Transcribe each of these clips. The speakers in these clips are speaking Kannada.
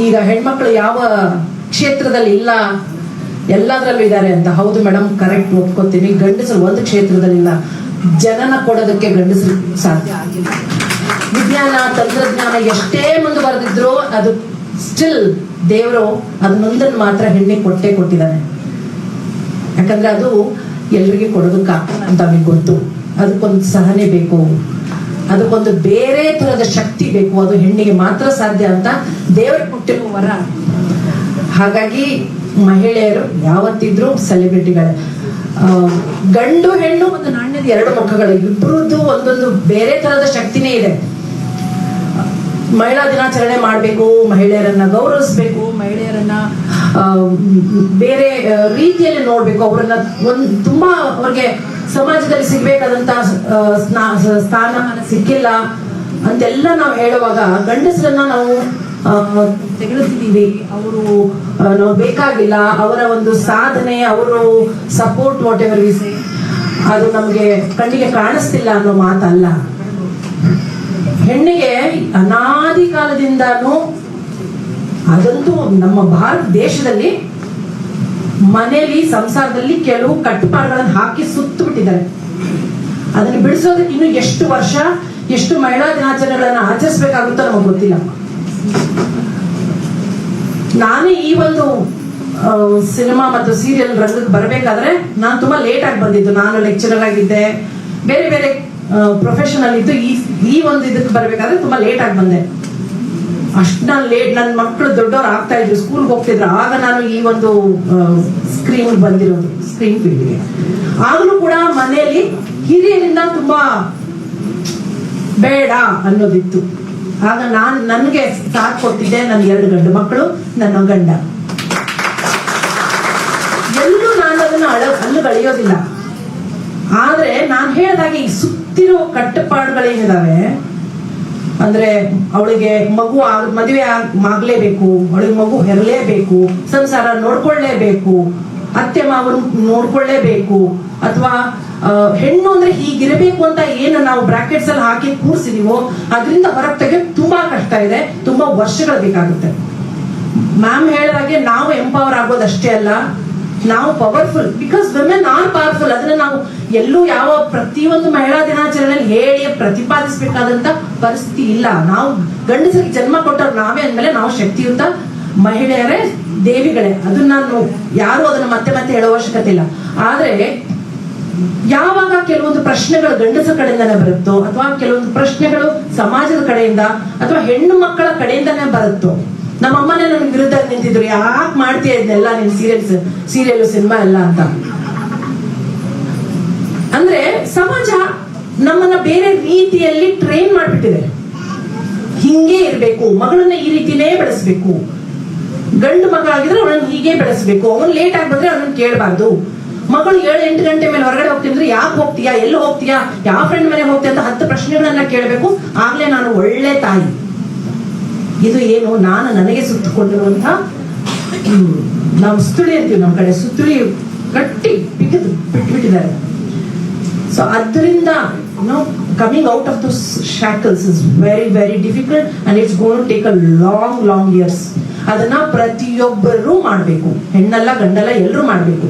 ಈಗ ಹೆಣ್ಮಕ್ಳು ಯಾವ ಕ್ಷೇತ್ರದಲ್ಲಿ ಇಲ್ಲ, ಎಲ್ಲದರಲ್ಲೂ ಇದ್ದಾರೆ ಅಂತ. ಹೌದು ಮೇಡಮ್, ಕರೆಕ್ಟ್, ಒಪ್ಕೋತೀನಿ. ಗಂಡಸರು ಒಂದು ಕ್ಷೇತ್ರದಲ್ಲಿಲ್ಲ, ಜನನ ಕೊಡೋದಕ್ಕೆ ಗಂಡಸರು ಸಾಧ್ಯ ಆಗಿಲ್ಲ. ವಿಜ್ಞಾನ ತಂತ್ರಜ್ಞಾನ ಎಷ್ಟೇ ಮುಂದುವರೆದಿದ್ರು ಅದು ಸ್ಟಿಲ್ ದೇವರು ಅದನ್ನೊಂದನ್ನು ಮಾತ್ರ ಹೆಣ್ಣಿಗೆ ಕೊಟ್ಟಿದ್ದಾನೆ. ಯಾಕಂದ್ರೆ ಅದು ಎಲ್ರಿಗೆ ಕೊಡೋದಕ್ಕ ಅಂತ ನಮಗೆ ಗೊತ್ತು. ಅದಕ್ಕೊಂದು ಸಹನೆ ಬೇಕು, ಅದಕ್ಕೊಂದು ಬೇರೆ ತರದ ಶಕ್ತಿ ಬೇಕು. ಅದು ಹೆಣ್ಣಿಗೆ ಮಾತ್ರ ಸಾಧ್ಯ ಅಂತ ದೇವರು ಕೊಟ್ಟಿರುವ ವರ. ಹಾಗಾಗಿ ಮಹಿಳೆಯರು ಯಾವತ್ತಿದ್ರು ಸೆಲೆಬ್ರಿಟಿಗಳೇ. ಗಂಡು ಹೆಣ್ಣು ಒಂದು ನಾಣ್ಯದ ಎರಡು ಮುಖಗಳು, ಇಬ್ಬರದ್ದು ಒಂದೊಂದು ಬೇರೆ ತರದ ಶಕ್ತಿನೇ ಇದೆ. ಮಹಿಳಾ ದಿನಾಚರಣೆ ಮಾಡಬೇಕು, ಮಹಿಳೆಯರನ್ನ ಗೌರವಿಸ್ಬೇಕು, ಮಹಿಳೆಯರನ್ನ ಬೇರೆ ರೀತಿಯಲ್ಲಿ ನೋಡ್ಬೇಕು, ಅವರನ್ನ ತುಂಬಾ ಅವ್ರಿಗೆ ಸಮಾಜದಲ್ಲಿ ಸಿಗ್ಬೇಕಾದಂತ ಸ್ಥಾನಮಾನ ಸಿಕ್ಕಿಲ್ಲ ಅಂತೆಲ್ಲ ನಾವು ಹೇಳುವಾಗ ಗಂಡಸರನ್ನ ನಾವು ತೆಗೆದುತ್ತಿದ್ದೀವಿ, ಅವರು ನಾವು ಬೇಕಾಗಿಲ್ಲ, ಅವರ ಒಂದು ಸಾಧನೆ, ಅವರು support what ever we say ಅದು ನಮ್ಗೆ ಕಣ್ಣಿಗೆ ಕಾಣಿಸ್ತಿಲ್ಲ ಅನ್ನೋ ಮಾತಲ್ಲ. ಹೆಣ್ಣಿಗೆ ಅನಾದಿ ಕಾಲದಿಂದಾನು, ಅದಂತೂ ನಮ್ಮ ಭಾರತ ದೇಶದಲ್ಲಿ ಮನೆಯಲ್ಲಿ ಸಂಸಾರದಲ್ಲಿ ಕೆಲವು ಕಟ್ಟುಪಾಡುಗಳನ್ನು ಹಾಕಿ ಸುತ್ತು ಬಿಟ್ಟಿದ್ದಾರೆ. ಅದನ್ನು ಬಿಡಿಸೋದಕ್ಕೆ ಇನ್ನು ಎಷ್ಟು ವರ್ಷ, ಎಷ್ಟು ಮಹಿಳಾ ದಿನಾಚರಣೆಗಳನ್ನ ಆಚರಿಸಬೇಕಾಗುತ್ತೋ ನಮಗೆ ಗೊತ್ತಿಲ್ಲ. ನಾನೇ ಈ ಒಂದು ಸಿನಿಮಾ ಮತ್ತು ಸೀರಿಯಲ್ ರಂಗಕ್ಕೆ ಬರಬೇಕಾದ್ರೆ ನಾನು ತುಂಬಾ ಲೇಟ್ ಆಗಿ ಬಂದಿದ್ದು. ನಾನು ಲೆಕ್ಚರರ್ ಆಗಿದ್ದೆ, ಬೇರೆ ಬೇರೆ ಪ್ರೊಫೆಷನಲ್ ಇದ್ದು. ಈ ಒಂದು ಇದಕ್ಕೆ ಬರ್ಬೇಕಾದ್ರೆ ತುಂಬಾ ಲೇಟ್ ಆಗಿ ಬಂದೆ. ಅಷ್ಟು ನಾನು ಲೇಟ್, ನನ್ನ ಮಕ್ಕಳು ದೊಡ್ಡವ್ರು ಆಗ್ತಾ ಇದ್ರು, ಸ್ಕೂಲ್ಗೆ ಹೋಗ್ತಿದ್ರು. ಆಗ ನಾನು ಈ ಒಂದು ಸ್ಕ್ರೀನ್ ಬಂದಿರೋದು, ಸ್ಕ್ರೀನ್ ಫೀಲ್ಡ್ಗೆ. ಆಗಲೂ ಕೂಡ ಮನೆಯಲ್ಲಿ ಹಿರಿಯರಿಂದ ತುಂಬಾ ಬೇಡ ಅನ್ನೋದಿತ್ತು. ಆಗ ನನಗೆ ಸಾಥ್ ಕೊಟ್ಟಿದ್ದೆ ನನ್ನ 2 ಗಂಡು ಮಕ್ಕಳು, ನನ್ನ ಗಂಡ. ಎಲ್ಲೂ ನಾನು ಅದನ್ನ ಅಲ್ಲುಗಳೆಯೋದಿಲ್ಲ. ಆದ್ರೆ ನಾನು ಹೇಳಿದಾಗ ಈ ಸುತ್ತಿರೋ ಕಟ್ಟುಪಾಡುಗಳೇನಿದಾವೆ ಅಂದ್ರೆ, ಅವಳಿಗೆ ಮದುವೆ ಆಗ್ಲೇಬೇಕು, ಅವಳಿಗೆ ಮಗು ಹೆರಲೇಬೇಕು, ಸಂಸಾರ ನೋಡ್ಕೊಳ್ಳೇಬೇಕು, ಅತ್ತೆ ಮಾವನು ನೋಡ್ಕೊಳ್ಳೇಬೇಕು, ಅಥವಾ ಹೆಣ್ಣು ಅಂದ್ರೆ ಹೀಗಿರಬೇಕು ಅಂತ ಏನು ನಾವು ಬ್ರಾಕೆಟ್ಸ್ ಅಲ್ಲಿ ಹಾಕಿ ಕೂರ್ಸಿದೀವೋ ಅದರಿಂದ ಹೊರಗೆ ತೆಗೆದು ತುಂಬಾ ಕಷ್ಟ ಇದೆ, ತುಂಬಾ ವರ್ಷಗಳು ಬೇಕಾಗುತ್ತೆ. ಮ್ಯಾಮ್ ಹೇಳಿದಾಗೆ ನಾವು ಎಂಪವರ್ ಆಗೋದಷ್ಟೇ ಅಲ್ಲ, ನಾವು powerful, because women are powerful. ಅದನ್ನ ನಾವು ಎಲ್ಲೂ ಯಾವ ಪ್ರತಿಯೊಂದು ಮಹಿಳಾ ದಿನಾಚರಣೆಯಲ್ಲಿ ಹೇಳಿ ಪ್ರತಿಪಾದಿಸಬೇಕಾದಂತ ಪರಿಸ್ಥಿತಿ ಇಲ್ಲ. ನಾವು ಗಂಡಸರಿಗೆ ಜನ್ಮ ಕೊಟ್ಟವ್ರು ನಾವೇ ಅಂದ್ಮೇಲೆ ನಾವು ಶಕ್ತಿಯುತ ಮಹಿಳೆಯರೇ, ದೇವಿಗಳೇ. ಅದನ್ನ ನಾನು ಯಾರು ಅದನ್ನ ಮತ್ತೆ ಮತ್ತೆ ಹೇಳೋ ಅವಶ್ಯಕತೆ ಇಲ್ಲ. ಆದ್ರೆ ಯಾವಾಗ ಕೆಲವೊಂದು ಪ್ರಶ್ನೆಗಳು ಗಂಡಸರ ಕಡೆಯಿಂದನೇ ಬರುತ್ತೋ, ಅಥವಾ ಕೆಲವೊಂದು ಪ್ರಶ್ನೆಗಳು ಸಮಾಜದ ಕಡೆಯಿಂದ ಅಥವಾ ಹೆಣ್ಣು ಮಕ್ಕಳ ಕಡೆಯಿಂದನೇ ಬರುತ್ತೋ. ನಮ್ಮಮ್ಮನೇ ನನ್ಗೆ ವಿರುದ್ಧ ನಿಂತಿದ್ರು, ಯಾಕೆ ಮಾಡ್ತೀಯ ಇದನ್ನೆಲ್ಲ ನೀನ್ ಸೀರಿಯಲ್ ಸಿನಿಮಾ ಎಲ್ಲ ಅಂತ. ಅಂದ್ರೆ ಸಮಾಜ ನಮ್ಮನ್ನ ಬೇರೆ ರೀತಿಯಲ್ಲಿ ಟ್ರೈನ್ ಮಾಡ್ಬಿಟ್ಟಿದೆ. ಹಿಂಗೆ ಇರ್ಬೇಕು, ಮಗಳನ್ನ ಈ ರೀತಿನೇ ಬೆಳೆಸ್ಬೇಕು, ಗಂಡು ಮಗ ಆಗಿದ್ರೆ ಅವಳನ್ನ ಹೀಗೆ ಬೆಳೆಸ್ಬೇಕು, ಅವನು ಲೇಟ್ ಆಗಿ ಬಂದ್ರೆ ಅವನನ್ನ ಕೇಳಬಾರ್ದು. ಮಗಳು 7-8 ಗಂಟೆ ಮೇಲೆ ಹೊರಗಡೆ ಹೋಗ್ತಿದ್ರೆ ಯಾಕೆ ಹೋಗ್ತೀಯಾ, ಎಲ್ಲಿ ಹೋಗ್ತೀಯಾ, ಯಾವ ಫ್ರೆಂಡ್ ಮನೆಗೆ ಹೋಗ್ತೀಯ ಅಂತ 10 ಪ್ರಶ್ನೆಗಳನ್ನ ಕೇಳಬೇಕು. ಆಗ್ಲೇ ನಾನು ಒಳ್ಳೆ ತಾಯಿ. ಇದು ಏನು, ನಾನು ನನಗೆ ಸುತ್ತಕೊಂಡಿರುವಂತಹ, ನಾವು ಸುತ್ತುಳಿ ಅಂತೀವಿ ನಮ್ಮ ಕಡೆ, ಸುತ್ತುಳಿ ಕಟ್ಟಿ ಬಿಟ್ಬಿಟ್ಟಿದ್ದಾರೆ. ಸೊ ಅದರಿಂದ coming out of those shackles is very very difficult and it's gone to take a long years. ಅದನ್ನ ಪ್ರತಿಯೊಬ್ಬರೂ ಮಾಡ್ಬೇಕು, ಹೆಣ್ಣಲ್ಲ ಗಂಡಲ್ಲ ಎಲ್ಲರೂ ಮಾಡ್ಬೇಕು.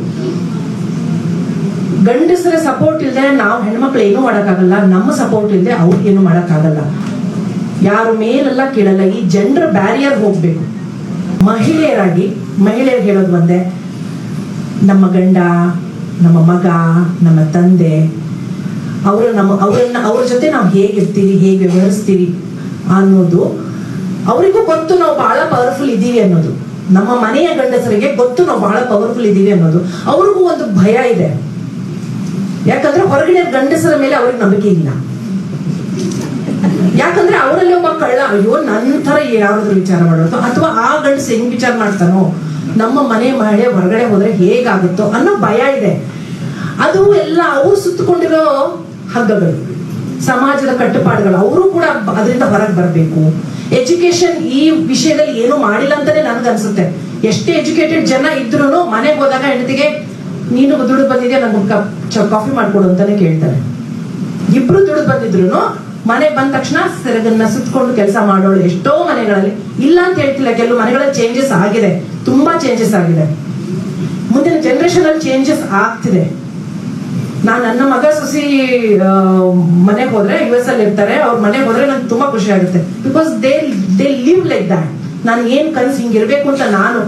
ಗಂಡಸರ ಸಪೋರ್ಟ್ ಇಲ್ಲದೆ ನಾವು ಹೆಣ್ಮಕ್ಳು ಏನೂ ಮಾಡಕ್ಕಾಗಲ್ಲ, ನಮ್ಮ ಸಪೋರ್ಟ್ ಇಲ್ಲದೆ ಅವ್ರಿಗೇನು ಮಾಡಕ್ಕಾಗಲ್ಲ. ಯಾರು ಮೇಲೆಲ್ಲ ಕೇಳಲ್ಲ. ಈ ಜೆಂಡರ್ ಬ್ಯಾರಿಯರ್ ಹೋಗ್ಬೇಕು. ಮಹಿಳೆಯರಾಗಿ ಮಹಿಳೆಯರಿಗೆ ಹೇಳೋದು ಒಂದೇ, ನಮ್ಮ ಗಂಡ, ನಮ್ಮ ಮಗ, ನಮ್ಮ ತಂದೆ, ಅವ್ರ ಜೊತೆ ನಾವು ಹೇಗಿರ್ತೀವಿ, ಹೇಗೆ ವ್ಯವಹರಿಸ್ತೀವಿ ಅನ್ನೋದು ಅವರಿಗೂ ಗೊತ್ತು. ನಾವು ಬಹಳ ಪವರ್ಫುಲ್ ಇದ್ದೀವಿ ಅನ್ನೋದು, ನಮ್ಮ ಮನೆಯ ಗಂಡಸರಿಗೆ ಗೊತ್ತು ನಾವು ಬಹಳ ಪವರ್ಫುಲ್ ಇದ್ದೀವಿ ಅನ್ನೋದು. ಅವ್ರಿಗೂ ಒಂದು ಭಯ ಇದೆ. ಯಾಕಂದ್ರೆ ಹೊರಗಡೆ ಗಂಡಸರ ಮೇಲೆ ಅವ್ರಿಗೆ ನಂಬಿಕೆ ಇಲ್ಲ. ಯಾಕಂದ್ರೆ ಅವರಲ್ಲಿ ಒಬ್ಬ ಕಳ್ಳ, ಅಯ್ಯೋ ನನ್ನ ತರ ಯಾರಾದ್ರೂ ವಿಚಾರ ಮಾಡೋದು, ಅಥವಾ ಆ ಗಂಡಸ ಹೆಂಗ್ ವಿಚಾರ ಮಾಡ್ತಾನೋ, ನಮ್ಮ ಮನೆ ಮಹಿಳೆ ಹೊರಗಡೆ ಹೋದ್ರೆ ಹೇಗಾಗುತ್ತೋ ಅನ್ನೋ ಭಯ ಇದೆ. ಅದು ಎಲ್ಲ ಅವ್ರು ಸುತ್ತಕೊಂಡಿರೋ ಹಗ್ಗಗಳು, ಸಮಾಜದ ಕಟ್ಟುಪಾಡುಗಳು. ಅವರು ಕೂಡ ಅದರಿಂದ ಹೊರಗೆ ಬರಬೇಕು. ಎಜುಕೇಶನ್ ಈ ವಿಷಯದಲ್ಲಿ ಏನು ಮಾಡಿಲ್ಲ ಅಂತಾನೆ ನನ್ಗನ್ಸುತ್ತೆ. ಎಷ್ಟೇ ಎಜುಕೇಟೆಡ್ ಜನ ಇದ್ರು ಮನೆಗೆ ಹೋದಾಗ ಹೆಂಡತಿಗೆ ನೀನು ದುಡಿದು ಬಂದಿದ್ಯಾ, ನನ್ಗೆ ಕಾಫಿ ಮಾಡ್ಕೊಡು ಅಂತಾನೆ ಕೇಳ್ತಾರೆ. ಇಬ್ರು ದುಡಿದು ಬಂದಿದ್ರು ಮನೆ ಬಂದ ತಕ್ಷಣ ಸೆರಗನ್ನ ಸುತ್ಕೊಂಡು ಕೆಲಸ ಮಾಡೋಳು ಎಷ್ಟೋ ಮನೆಗಳಲ್ಲಿ. ಇಲ್ಲ ಅಂತ ಹೇಳ್ತಿಲ್ಲ, ಕೆಲವು ಮನೆಗಳಲ್ಲಿ ಚೇಂಜಸ್ ಆಗಿದೆ, ತುಂಬಾ ಚೇಂಜಸ್ ಆಗಿದೆ. ಮುಂದಿನ ಜನರೇಷನ್ ಅಲ್ಲಿ ಚೇಂಜಸ್ ಆಗ್ತಿದೆ. ನನ್ನ ಮಗ ಸೊಸಿ ಮನೆಗೆ ಹೋದ್ರೆ US ಅಲ್ಲಿ ಇರ್ತಾರೆ, ಅವ್ರ ಮನೆಗೆ ಹೋದ್ರೆ ನಂಗೆ ತುಂಬಾ ಖುಷಿ ಆಗುತ್ತೆ. Because they live like that. ನಾನು ಏನ್ ಕನ್ಸು ಹಿಂಗಿರ್ಬೇಕು ಅಂತ ನಾನು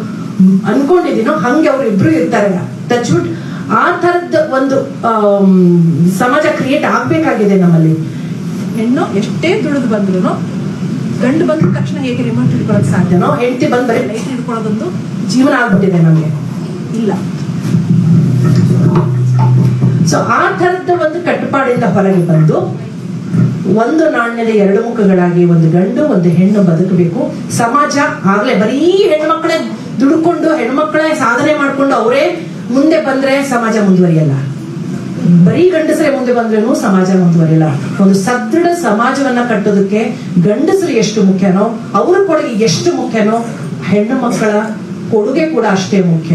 ಅನ್ಕೊಂಡಿದ್ದೀನೋ ಹಂಗೆ ಅವ್ರು ಇಬ್ರು ಇರ್ತಾರೆ. ಟಚ್ವುಡ್ ಆ ತರದ ಒಂದು ಸಮಾಜ ಕ್ರಿಯೇಟ್ ಆಗ್ಬೇಕಾಗಿದೆ ನಮ್ಮಲ್ಲಿ. ಹೆಣ್ಣು ಎಷ್ಟೇ ದುಡಿದು ಬಂದ್ರು ಗಂಡು ಬಂದ ತಕ್ಷಣ ಹೇಗೆ ರಿಮೋಟ್ ಹಿಡ್ಕೊಳ್ಳೋಕೆ ಸಾಧ್ಯನೋ, ಹೆಂಡತಿ ಬಂದ್ ಬರೀ ಲೈಟ್ ಹಿಡ್ಕೊಳ್ಳೋದೊಂದು ಜೀವನ ಆಗ್ಬಿಟ್ಟಿದೆ ನಮ್ಗೆ. ಇಲ್ಲ. ಸೊ ಆ ತರದ ಒಂದು ಕಟ್ಟುಪಾಡಿಂದ ಹೊರಗೆ ಬಂದು ಒಂದು ನಾಣ್ಯದ ಎರಡು ಮುಖಗಳಾಗಿ ಒಂದು ಗಂಡು ಒಂದು ಹೆಣ್ಣು ಬದುಕಬೇಕು. ಸಮಾಜ ಆಗ್ಲೇ ಬರೀ ಹೆಣ್ಮಕ್ಳೇ ದುಡ್ಕೊಂಡು ಹೆಣ್ಮಕ್ಳೇ ಸಾಧನೆ ಮಾಡ್ಕೊಂಡು ಅವರೇ ಮುಂದೆ ಬಂದ್ರೆ ಸಮಾಜ ಮುಂದುವರಿಯಲ್ಲ. ಬರೀ ಗಂಡಸರೇ ಮುಂದೆ ಬಂದ್ರೇನು ಸಮಾಜ ಮುಂದುವರಿಯಲ್ಲ. ಒಂದು ಸದೃಢ ಸಮಾಜವನ್ನ ಕಟ್ಟೋದಕ್ಕೆ ಗಂಡಸರು ಎಷ್ಟು ಮುಖ್ಯನೋ, ಅವ್ರ ಕೊಡುಗೆ ಎಷ್ಟು ಮುಖ್ಯನೋ, ಹೆಣ್ಣು ಮಕ್ಕಳ ಕೊಡುಗೆ ಕೂಡ ಅಷ್ಟೇ ಮುಖ್ಯ.